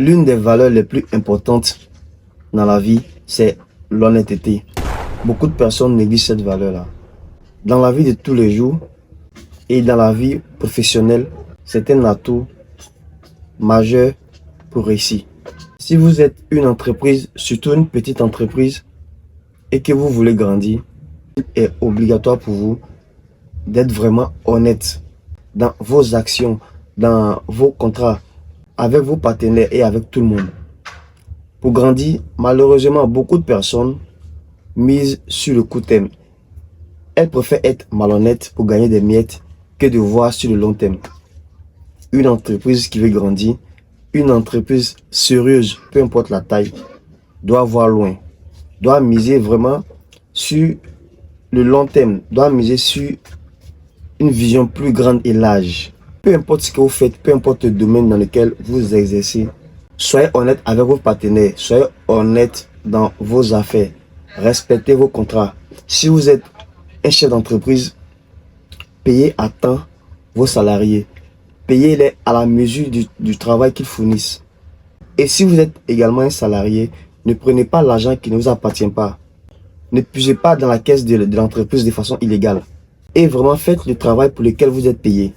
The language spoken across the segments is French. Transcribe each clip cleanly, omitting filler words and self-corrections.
L'une des valeurs les plus importantes dans la vie, c'est l'honnêteté. Beaucoup de personnes négligent cette valeur-là. Dans la vie de tous les jours et dans la vie professionnelle, c'est un atout majeur pour réussir. Si vous êtes une entreprise, surtout une petite entreprise, et que vous voulez grandir, il est obligatoire pour vous d'être vraiment honnête dans vos actions, dans vos contrats, avec vos partenaires et avec tout le monde. Pour grandir, malheureusement, beaucoup de personnes misent sur le court terme. Elles préfèrent être malhonnêtes pour gagner des miettes que de voir sur le long terme. Une entreprise qui veut grandir, une entreprise sérieuse, peu importe la taille, doit voir loin, doit miser vraiment sur le long terme, doit miser sur une vision plus grande et large. Peu importe ce que vous faites, peu importe le domaine dans lequel vous exercez, soyez honnête avec vos partenaires, soyez honnête dans vos affaires, respectez vos contrats. Si vous êtes un chef d'entreprise, payez à temps vos salariés, payez-les à la mesure du travail qu'ils fournissent. Et si vous êtes également un salarié, ne prenez pas l'argent qui ne vous appartient pas. Ne puisez pas dans la caisse de l'entreprise de façon illégale. Et vraiment faites le travail pour lequel vous êtes payé.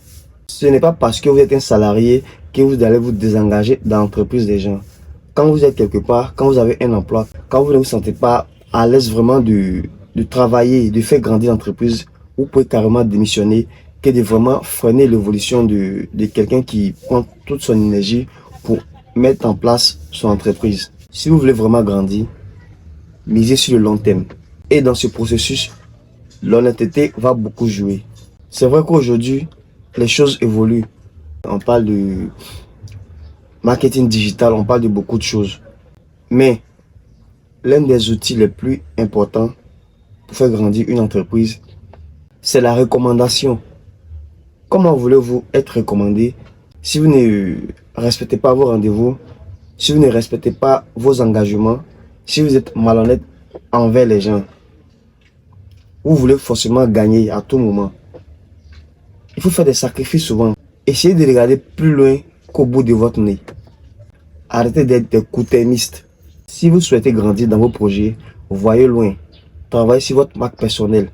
Ce n'est pas parce que vous êtes un salarié que vous allez vous désengager dans l'entreprise des gens. Quand vous êtes quelque part, quand vous avez un emploi, quand vous ne vous sentez pas à l'aise vraiment de travailler, de faire grandir l'entreprise, vous pouvez carrément démissionner, que de vraiment freiner l'évolution de quelqu'un qui prend toute son énergie pour mettre en place son entreprise. Si vous voulez vraiment grandir, misez sur le long terme. Et dans ce processus, l'honnêteté va beaucoup jouer. C'est vrai qu'aujourd'hui, les choses évoluent. On parle de marketing digital, on parle de beaucoup de choses. Mais l'un des outils les plus importants pour faire grandir une entreprise, c'est la recommandation. Comment voulez-vous être recommandé si vous ne respectez pas vos rendez-vous, si vous ne respectez pas vos engagements, si vous êtes malhonnête envers les gens? Vous voulez forcément gagner à tout moment. Il faut faire des sacrifices souvent. Essayez de regarder plus loin qu'au bout de votre nez. Arrêtez d'être des court-termistes. Si vous souhaitez grandir dans vos projets, voyez loin. Travaillez sur votre marque personnelle.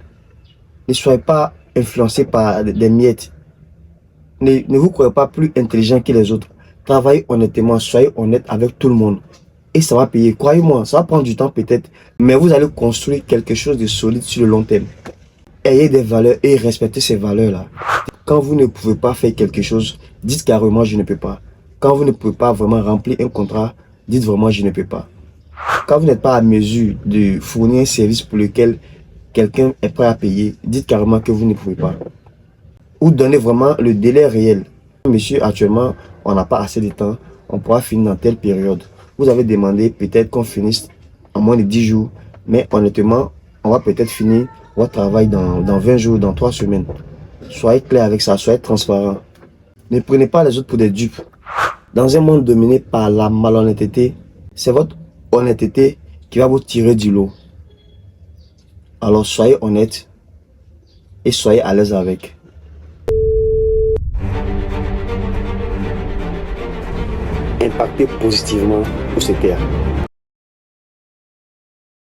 Ne soyez pas influencé par des miettes. Ne vous croyez pas plus intelligent que les autres. Travaillez honnêtement, soyez honnête avec tout le monde. Et ça va payer. Croyez-moi, ça va prendre du temps peut-être, mais vous allez construire quelque chose de solide sur le long terme. Ayez des valeurs et respectez ces valeurs-là. Quand vous ne pouvez pas faire quelque chose, dites carrément je ne peux pas. Quand vous ne pouvez pas vraiment remplir un contrat, dites vraiment je ne peux pas. Quand vous n'êtes pas à mesure de fournir un service pour lequel quelqu'un est prêt à payer, dites carrément que vous ne pouvez pas. Ou donnez vraiment le délai réel. Monsieur, actuellement, on n'a pas assez de temps, on pourra finir dans telle période. Vous avez demandé peut-être qu'on finisse en moins de 10 jours, mais honnêtement, on va peut-être finir votre travail dans 20 jours, dans 3 semaines. Soyez clair avec ça, soyez transparent. Ne prenez pas les autres pour des dupes. Dans un monde dominé par la malhonnêteté, c'est votre honnêteté qui va vous tirer du lot. Alors soyez honnête et soyez à l'aise avec. Impactez positivement pour ces terres.